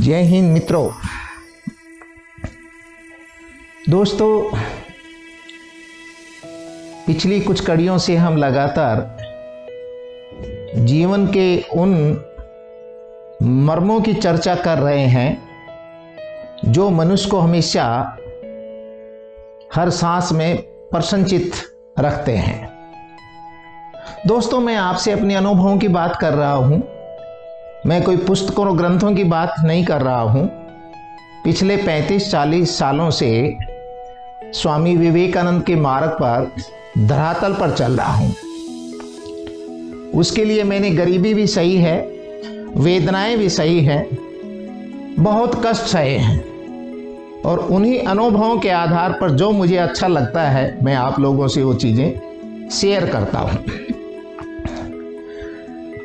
जय हिंद मित्रों। दोस्तों, पिछली कुछ कड़ियों से हम लगातार जीवन के उन मर्मों की चर्चा कर रहे हैं जो मनुष्य को हमेशा हर सांस में प्रसन्नचित्त रखते हैं। दोस्तों, मैं आपसे अपने अनुभवों की बात कर रहा हूं। मैं कोई पुस्तकों और ग्रंथों की बात नहीं कर रहा हूं। पिछले 35-40 सालों से स्वामी विवेकानंद के मार्ग पर धरातल पर चल रहा हूं। उसके लिए मैंने गरीबी भी सही है, वेदनाएं भी सही हैं, बहुत कष्ट सहे हैं, और उन्हीं अनुभवों के आधार पर जो मुझे अच्छा लगता है मैं आप लोगों से वो चीजें शेयर करता हूं।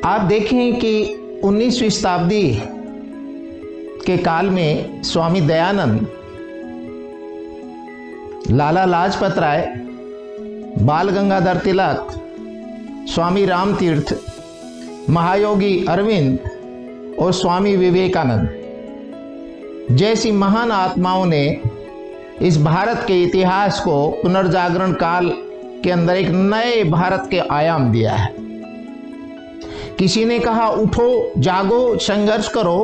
आप देखें कि 19वीं शताब्दी के काल में स्वामी दयानंद, लाला लाजपत राय, बाल गंगाधर तिलक, स्वामी रामतीर्थ, महायोगी अरविंद और स्वामी विवेकानंद जैसी महान आत्माओं ने इस भारत के इतिहास को पुनर्जागरण काल के अंदर एक नए भारत के आयाम दिया है। किसी ने कहा, उठो, जागो, संघर्ष करो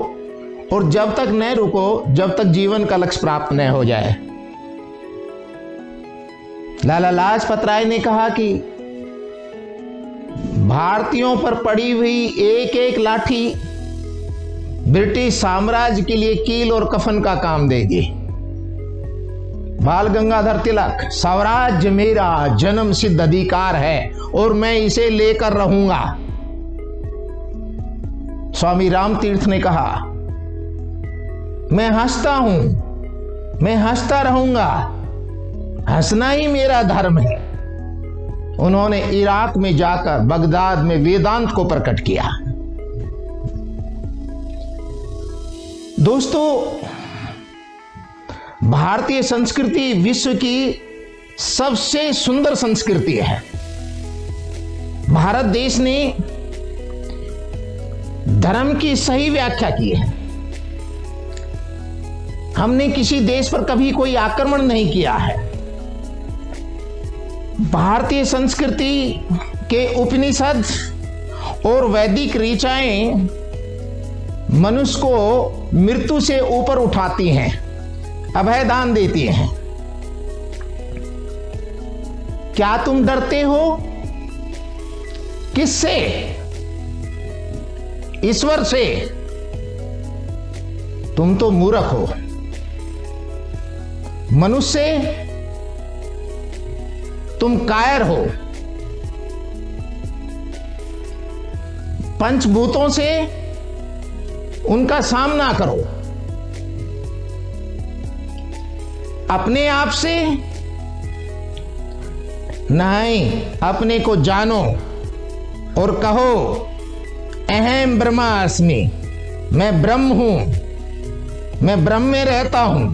और जब तक न रुको जब तक जीवन का लक्ष्य प्राप्त न हो जाए। लाला लाजपत राय ने कहा कि भारतीयों पर पड़ी हुई एक एक लाठी ब्रिटिश साम्राज्य के लिए कील और कफन का काम देगी। बाल गंगाधर तिलक, स्वराज्य मेरा जन्म सिद्ध अधिकार है और मैं इसे लेकर रहूंगा। स्वामी रामतीर्थ ने कहा, मैं हंसता हूं, मैं हंसता रहूंगा, हंसना ही मेरा धर्म है। उन्होंने इराक में जाकर बगदाद में वेदांत को प्रकट किया। दोस्तों, भारतीय संस्कृति विश्व की सबसे सुंदर संस्कृति है। भारत देश ने धर्म की सही व्याख्या की है। हमने किसी देश पर कभी कोई आक्रमण नहीं किया है। भारतीय संस्कृति के उपनिषद और वैदिक ऋचाएं मनुष्य को मृत्यु से ऊपर उठाती हैं, अभयदान देती हैं। क्या तुम डरते हो? किससे? ईश्वर से। तुम तो मूर्ख हो। मनुष्य से तुम कायर हो। पंचभूतों से उनका सामना करो। अपने आप से नहीं, अपने को जानो और कहो, अहम ब्रह्मास्मि, मैं ब्रह्म हूं, मैं ब्रह्म में रहता हूं,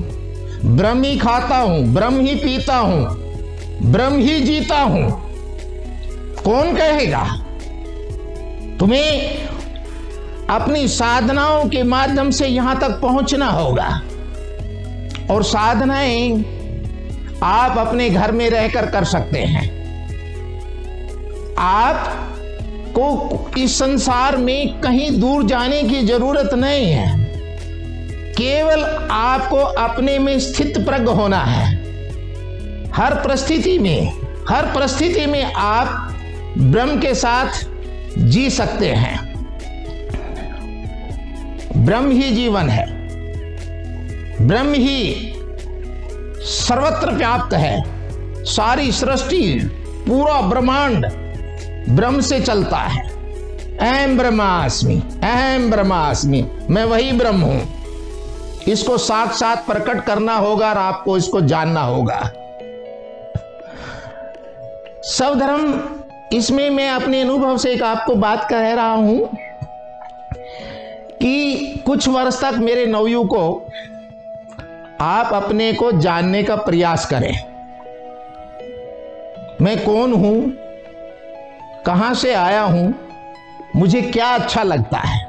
ब्रह्म ही खाता हूं, ब्रह्म ही पीता हूं, ब्रह्म ही जीता हूं। कौन कहेगा? तुम्हें अपनी साधनाओं के माध्यम से यहां तक पहुंचना होगा, और साधनाएं आप अपने घर में रहकर कर सकते हैं। आपको इस संसार में कहीं दूर जाने की जरूरत नहीं है। केवल आपको अपने में स्थित प्रज्ञ होना है। हर परिस्थिति में आप ब्रह्म के साथ जी सकते हैं। ब्रह्म ही जीवन है, ब्रह्म ही सर्वत्र व्याप्त है। सारी सृष्टि, पूरा ब्रह्मांड ब्रह्म से चलता है। अहम ब्रह्मास्मि, अहम ब्रह्मास्मि, मैं वही ब्रह्म हूं। इसको साथ साथ प्रकट करना होगा और आपको इसको जानना होगा। सब धर्म, इसमें मैं अपने अनुभव से एक आपको बात कह रहा हूं कि कुछ वर्ष तक मेरे नवयुवक को आप अपने को जानने का प्रयास करें। मैं कौन हूं, कहां से आया हूं, मुझे क्या अच्छा लगता है,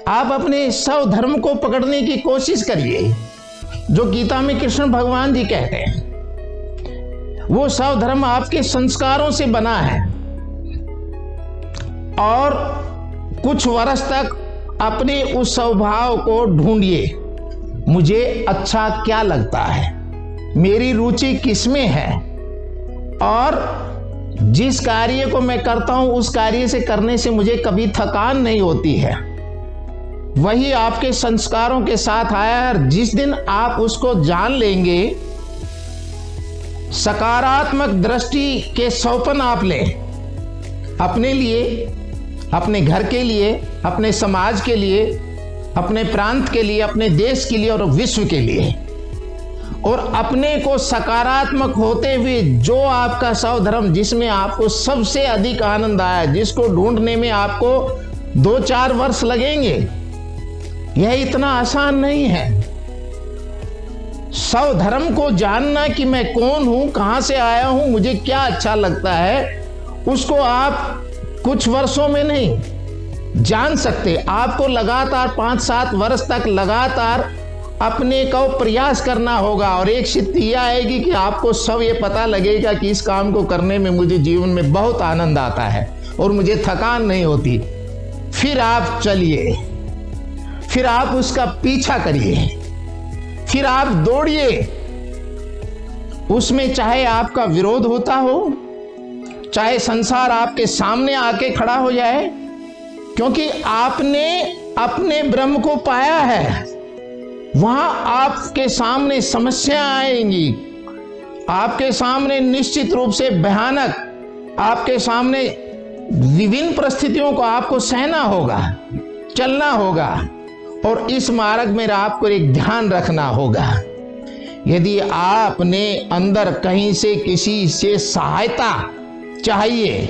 आप अपने स्वधर्म को पकड़ने की कोशिश करिए, जो गीता में कृष्ण भगवान जी कहते हैं। वो स्वधर्म आपके संस्कारों से बना है, और कुछ वर्ष तक अपने उस स्वभाव को ढूंढिए। मुझे अच्छा क्या लगता है, मेरी रुचि किसमें है, और जिस कार्य को मैं करता हूं उस कार्य से करने से मुझे कभी थकान नहीं होती है। वही आपके संस्कारों के साथ आया है। जिस दिन आप उसको जान लेंगे, सकारात्मक दृष्टि के सौपन आप लें अपने लिए, अपने घर के लिए, अपने समाज के लिए, अपने प्रांत के लिए, अपने देश के लिए और विश्व के लिए, और अपने को सकारात्मक होते हुए जो आपका स्वधर्म जिसमें आपको सबसे अधिक आनंद आया, जिसको ढूंढने में आपको 2-4 वर्ष लगेंगे, यह इतना आसान नहीं है। स्वधर्म को जानना कि मैं कौन हूं, कहां से आया हूं, मुझे क्या अच्छा लगता है, उसको आप कुछ वर्षों में नहीं जान सकते। आपको लगातार 5-7 वर्ष तक लगातार अपने को प्रयास करना होगा, और एक स्थिति यह आएगी कि आपको सब ये पता लगेगा कि इस काम को करने में मुझे जीवन में बहुत आनंद आता है और मुझे थकान नहीं होती। फिर आप चलिए, फिर आप उसका पीछा करिए, फिर आप दौड़िए उसमें, चाहे आपका विरोध होता हो, चाहे संसार आपके सामने आके खड़ा हो जाए, क्योंकि आपने अपने ब्रह्म को पाया है। वहां आपके सामने समस्या आएंगी, आपके सामने निश्चित रूप से भयानक, आपके सामने विभिन्न परिस्थितियों को आपको सहना होगा, चलना होगा, और इस मार्ग में आपको एक ध्यान रखना होगा। यदि आपने अंदर कहीं से किसी से सहायता चाहिए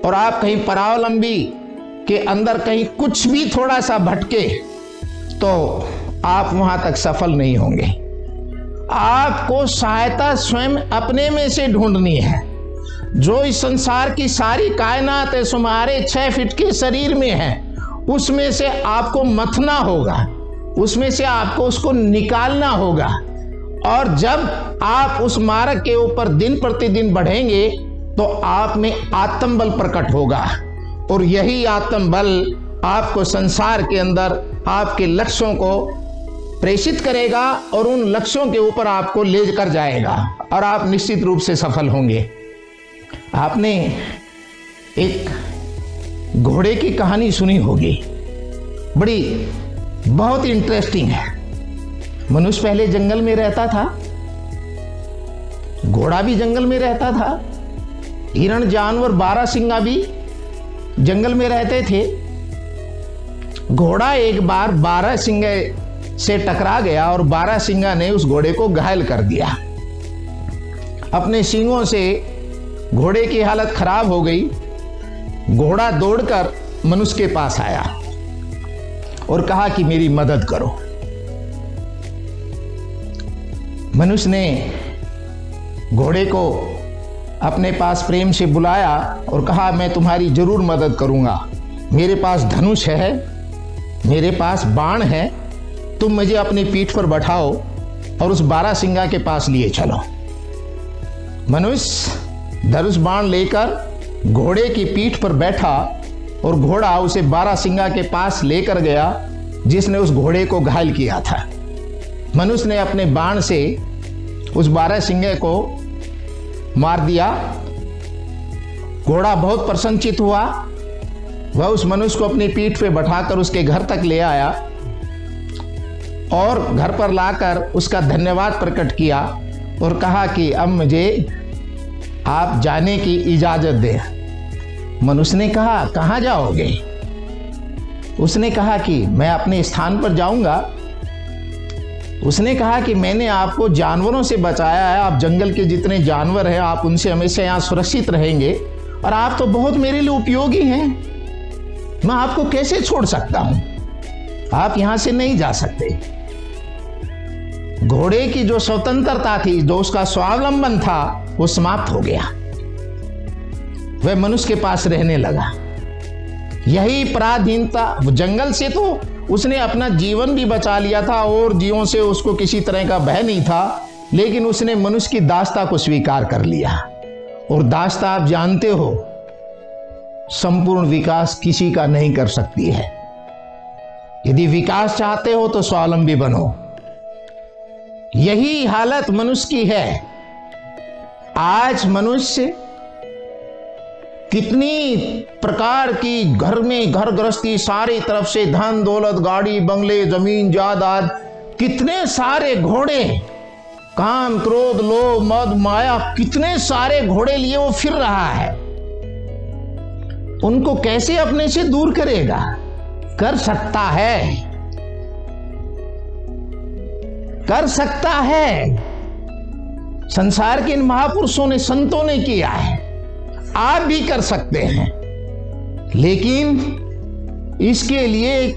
और आप कहीं परावलंबी के अंदर कहीं कुछ भी थोड़ा सा भटके, तो आप वहां तक सफल नहीं होंगे। आपको सहायता स्वयं अपने में से ढूंढनी है। जो इस संसार की सारी कायनात है तुम्हारे 6 फीट के शरीर में है, उसमें से आपको मथना होगा, उसमें से आपको उसको निकालना होगा। और जब आप उस मार्ग के ऊपर दिन प्रतिदिन बढ़ेंगे तो आप में आत्मबल प्रकट होगा, और यही आत्मबल आपको संसार के अंदर आपके लक्ष्यों को प्रेषित करेगा और उन लक्ष्यों के ऊपर आपको ले कर जाएगा, और आप निश्चित रूप से सफल होंगे। आपने एक घोड़े की कहानी सुनी होगी, बहुत इंटरेस्टिंग है। मनुष्य पहले जंगल में रहता था, घोड़ा भी जंगल में रहता था, हिरण जानवर 12 सिंगा भी जंगल में रहते थे। घोड़ा एक बार 12 सिंगे से टकरा गया और 12 सिंगा ने उस घोड़े को घायल कर दिया। अपने सींगों से घोड़े की हालत खराब हो गई। घोड़ा दौड़कर मनुष्य के पास आया और कहा कि मेरी मदद करो। मनुष्य ने घोड़े को अपने पास प्रेम से बुलाया और कहा, मैं तुम्हारी जरूर मदद करूंगा। मेरे पास धनुष है, मेरे पास बाण है, तुम मुझे अपनी पीठ पर बैठाओ और उस 12 सिंगा के पास लिए चलो। मनुष्य धनुष बाण लेकर घोड़े की पीठ पर बैठा और घोड़ा उसे 12 सिंगा के पास लेकर गया जिसने उस घोड़े को घायल किया था। मनुष्य ने अपने बाण से उस 12 सिंगे को मार दिया। घोड़ा बहुत प्रसन्नचित हुआ। वह उस मनुष्य को अपनी पीठ पे बैठाकर उसके घर तक ले आया और घर पर लाकर उसका धन्यवाद प्रकट किया और कहा कि अब मुझे आप जाने की इजाजत दें। मनुष्य ने कहा, कहाँ जाओगे? उसने कहा कि मैं अपने स्थान पर जाऊंगा। उसने कहा कि मैंने आपको जानवरों से बचाया है, आप जंगल के जितने जानवर हैं आप उनसे हमेशा यहाँ सुरक्षित रहेंगे और आप तो बहुत मेरे लिए उपयोगी हैं, मैं आपको कैसे छोड़ सकता हूं? आप यहां से नहीं जा सकते। घोड़े की जो स्वतंत्रता थी, जो उसका स्वावलंबन था, वो समाप्त हो गया। वह मनुष्य के पास रहने लगा। यही पराधीनता, जंगल से तो उसने अपना जीवन भी बचा लिया था और जीवों से उसको किसी तरह का भय नहीं था, लेकिन उसने मनुष्य की दासता को स्वीकार कर लिया। और दासता आप जानते हो, संपूर्ण विकास किसी का नहीं कर सकती है। यदि विकास चाहते हो तो स्वावलंबी बनो। यही हालत मनुष्य की है। आज मनुष्य कितनी प्रकार की घर में घर गृहस्थी, सारी तरफ से धन दौलत, गाड़ी बंगले, जमीन जायदाद, कितने सारे घोड़े, काम क्रोध लोभ मद माया, कितने सारे घोड़े लिए वो फिर रहा है। उनको कैसे अपने से दूर करेगा? कर सकता है, कर सकता है। संसार के इन महापुरुषों ने, संतों ने किया है, आप भी कर सकते हैं। लेकिन इसके लिए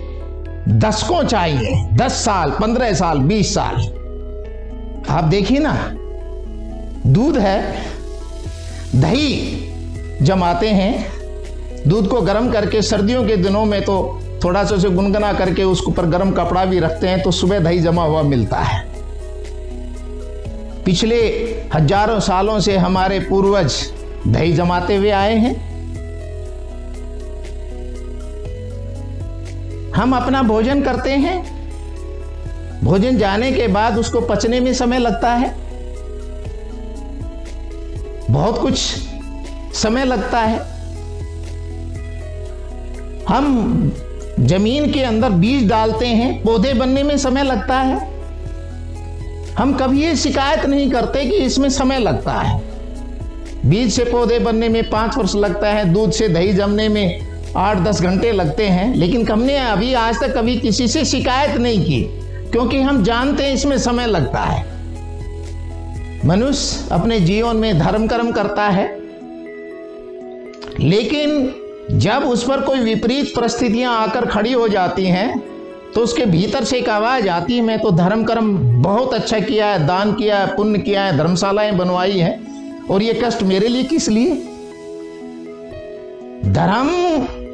दशकों चाहिए, 10 साल, 15 साल, 20 साल। आप देखिए ना, दूध है, दही जमाते हैं, दूध को गर्म करके सर्दियों के दिनों में तो थोड़ा सा उसे गुनगुना करके उसके ऊपर गर्म कपड़ा भी रखते हैं, तो सुबह दही जमा हुआ मिलता है। पिछले हजारों सालों से हमारे पूर्वज दही जमाते हुए आए हैं। हम अपना भोजन करते हैं, भोजन जाने के बाद उसको पचने में समय लगता है, बहुत कुछ समय लगता है। हम जमीन के अंदर बीज डालते हैं, पौधे बनने में समय लगता है। हम कभी ये शिकायत नहीं करते कि इसमें समय लगता है। बीज से पौधे बनने में 5 वर्ष लगता है, दूध से दही जमने में 8-10 घंटे लगते हैं, लेकिन हमने अभी आज तक कभी किसी से शिकायत नहीं की, क्योंकि हम जानते हैं इसमें समय लगता है। मनुष्य अपने जीवन में धर्म कर्म करता है, लेकिन जब उस पर कोई विपरीत परिस्थितियां आकर खड़ी हो जाती हैं तो उसके भीतर से एक आवाज आती है, मैं तो धर्म कर्म बहुत अच्छा किया है, दान किया है, पुण्य किया है, धर्मशालाएं बनवाई हैं, और ये कष्ट मेरे लिए किस लिए? धर्म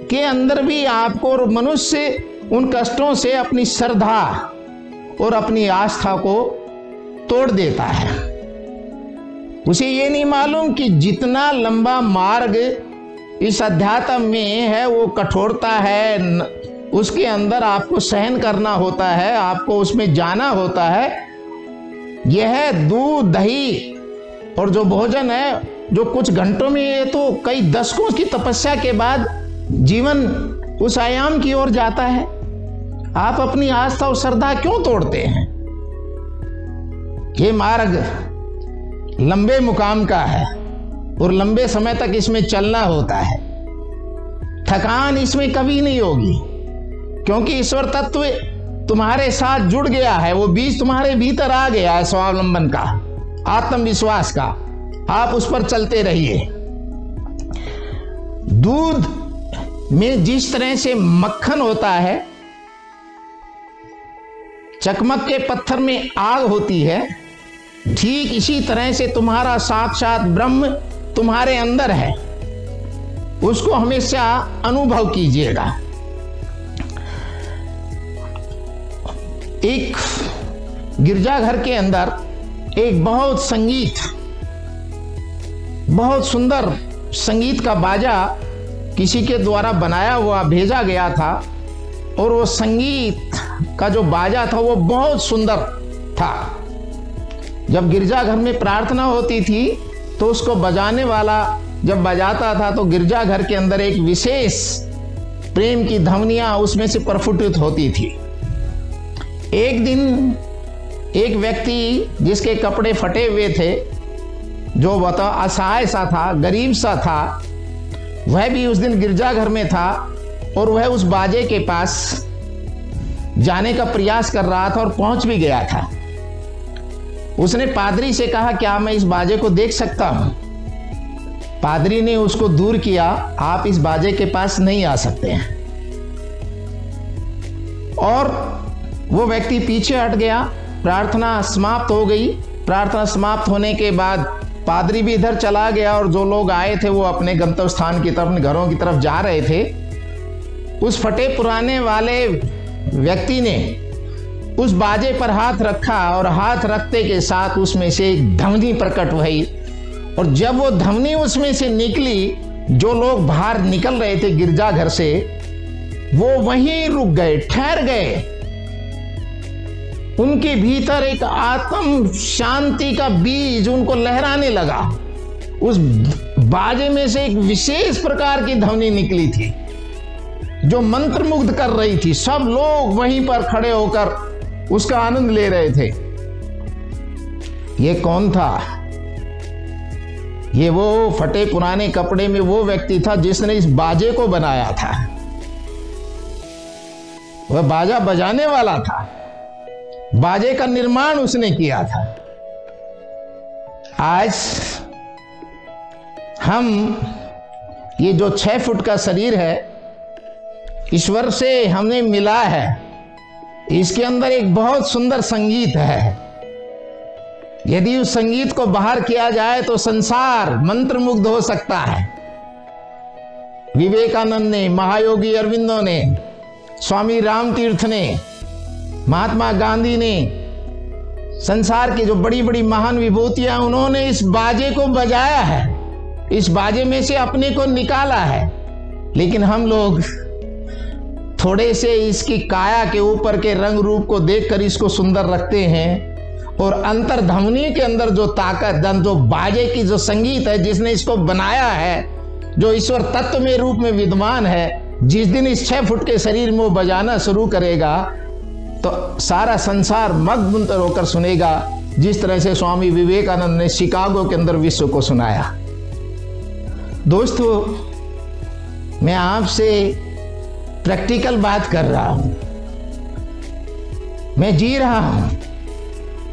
के अंदर भी आपको और मनुष्य उन कष्टों से अपनी श्रद्धा और अपनी आस्था को तोड़ देता है। उसे ये नहीं मालूम कि जितना लंबा मार्ग इस अध्यात्म में है वो कठोरता है, उसके अंदर आपको सहन करना होता है, आपको उसमें जाना होता है। यह दूध दही और जो भोजन है, जो कुछ घंटों में, ये तो कई दशकों की तपस्या के बाद जीवन उस आयाम की ओर जाता है। आप अपनी आस्था और श्रद्धा क्यों तोड़ते हैं? ये मार्ग लंबे मुकाम का है और लंबे समय तक इसमें चलना होता है। थकान इसमें कभी नहीं होगी, क्योंकि ईश्वर तत्व तुम्हारे साथ जुड़ गया है, वो बीज तुम्हारे भीतर आ गया है स्वावलंबन का, आत्मविश्वास का। आप उस पर चलते रहिए। दूध में जिस तरह से मक्खन होता है, चकमक के पत्थर में आग होती है, ठीक इसी तरह से तुम्हारा साक्षात ब्रह्म तुम्हारे अंदर है। उसको हमेशा अनुभव कीजिएगा। एक गिरजाघर के अंदर एक बहुत सुंदर संगीत का बाजा किसी के द्वारा बनाया हुआ भेजा गया था, और वो संगीत का जो बाजा था वो बहुत सुंदर था। जब गिरजाघर में प्रार्थना होती थी तो उसको बजाने वाला जब बजाता था तो गिरजाघर के अंदर एक विशेष प्रेम की ध्वनियां उसमें से प्रफुटित होती थी। एक दिन एक व्यक्ति जिसके कपड़े फटे हुए थे, जो बता असहाय सा था, गरीब सा था, वह भी उस दिन गिरजाघर में था और वह उस बाजे के पास जाने का प्रयास कर रहा था और पहुंच भी गया था। उसने पादरी से कहा, क्या मैं इस बाजे को देख सकता हूं? पादरी ने उसको दूर किया, आप इस बाजे के पास नहीं आ सकते हैं। और वो व्यक्ति पीछे हट गया। प्रार्थना समाप्त हो गई। प्रार्थना समाप्त होने के बाद पादरी भी इधर चला गया और जो लोग आए थे वो अपने गंतव्य स्थान की तरफ, अपने घरों की तरफ जा रहे थे। उस फटे पुराने वाले व्यक्ति ने उस बाजे पर हाथ रखा और हाथ रखते के साथ उसमें से एक ध्वनि प्रकट हुई, और जब वो ध्वनि उसमें से निकली, जो लोग बाहर निकल रहे थे गिरजाघर से वो वहीं रुक गए, ठहर गए। उनके भीतर एक आत्म शांति का बीज उनको लहराने लगा। उस बाजे में से एक विशेष प्रकार की ध्वनि निकली थी जो मंत्रमुग्ध कर रही थी। सब लोग वहीं पर खड़े होकर उसका आनंद ले रहे थे। ये कौन था? ये वो फटे पुराने कपड़े में वो व्यक्ति था जिसने इस बाजे को बनाया था। वह बाजा बजाने वाला था, बाजे का निर्माण उसने किया था। आज हम ये जो 6 फुट का शरीर है ईश्वर से हमें मिला है, इसके अंदर एक बहुत सुंदर संगीत है। यदि उस संगीत को बाहर किया जाए तो संसार मंत्रमुग्ध हो सकता है। विवेकानंद ने, महायोगी अरविंदो ने, स्वामी राम तीर्थ ने, महात्मा गांधी ने, संसार की जो बड़ी बड़ी महान विभूतियां, उन्होंने इस बाजे को बजाया है, इस बाजे में से अपने को निकाला है। लेकिन हम लोग थोड़े से इसकी काया के ऊपर के रंग रूप को देखकर इसको सुंदर रखते हैं, और अंतर ध्वनि के अंदर जो ताकत, जो बाजे की जो संगीत है, जिसने इसको बनाया है, जो ईश्वर तत्व में रूप में विद्यमान है, जिस दिन इस 6 फुट के शरीर में वो बजाना शुरू करेगा तो सारा संसार मग्न होकर सुनेगा, जिस तरह से स्वामी विवेकानंद ने शिकागो के अंदर विश्व को सुनाया। दोस्तों, मैं आपसे प्रैक्टिकल बात कर रहा हूं, मैं जी रहा हूं,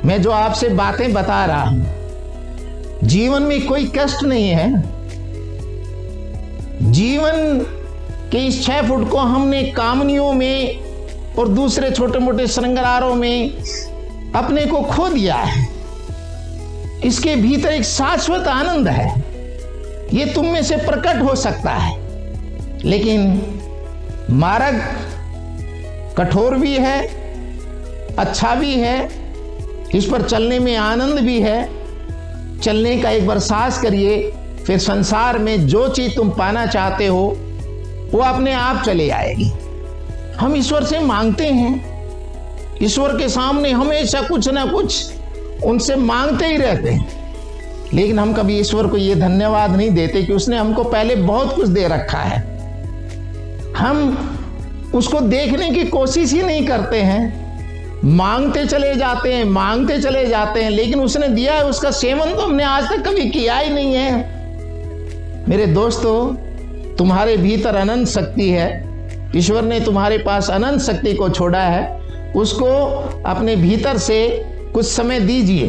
मैं जो आपसे बातें बता रहा हूं। जीवन में कोई कष्ट नहीं है। जीवन के इस 6 फुट को हमने कामनियों में और दूसरे छोटे मोटे श्रृंगारों में अपने को खो दिया है। इसके भीतर एक शाश्वत आनंद है, ये तुम में से प्रकट हो सकता है, लेकिन मार्ग कठोर भी है, अच्छा भी है, इस पर चलने में आनंद भी है। चलने का एक बार साहस करिए, फिर संसार में जो चीज तुम पाना चाहते हो वो अपने आप चले आएगी। हम ईश्वर से मांगते हैं, ईश्वर के सामने हमेशा कुछ ना कुछ उनसे मांगते ही रहते हैं, लेकिन हम कभी ईश्वर को ये धन्यवाद नहीं देते कि उसने हमको पहले बहुत कुछ दे रखा है। हम उसको देखने की कोशिश ही नहीं करते हैं, मांगते चले जाते हैं, मांगते चले जाते हैं, लेकिन उसने दिया है उसका सेवन तो हमने आज तक कभी किया ही नहीं है। मेरे दोस्तों, तुम्हारे भीतर अनंत शक्ति है। ईश्वर ने तुम्हारे पास अनंत शक्ति को छोड़ा है, उसको अपने भीतर से कुछ समय दीजिए।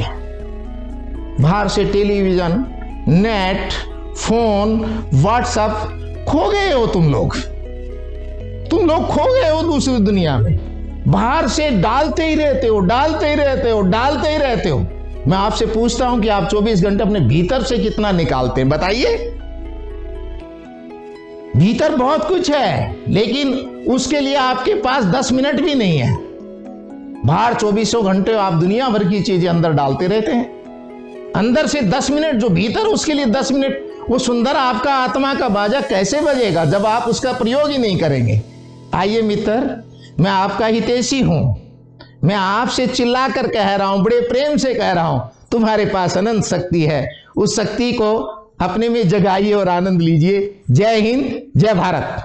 बाहर से टेलीविजन, नेट, फोन, व्हाट्सएप, खो गए हो तुम लोग खो गए हो दूसरी दुनिया में। बाहर से डालते ही रहते हो, डालते ही रहते हो, डालते ही रहते हो। मैं आपसे पूछता हूं कि आप 24 घंटे अपने भीतर से कितना निकालते हैं, बताइए। भीतर बहुत कुछ है, लेकिन उसके लिए आपके पास 10 मिनट भी नहीं है। बाहर 24 घंटे आप दुनिया भर की चीजें अंदर डालते रहते हैं। अंदर से 10 मिनट जो भीतर, उसके लिए 10 मिनट वो सुंदर आपका आत्मा का बाजा कैसे बजेगा जब आप उसका प्रयोग ही नहीं करेंगे। आइए मित्र, मैं आपका हितैषी हूं, मैं आपसे चिल्लाकर कह रहा हूं, बड़े प्रेम से कह रहा हूं, तुम्हारे पास अनंत शक्ति है। उस शक्ति को अपने में जगाइए और आनंद लीजिए। जय हिंद, जय भारत।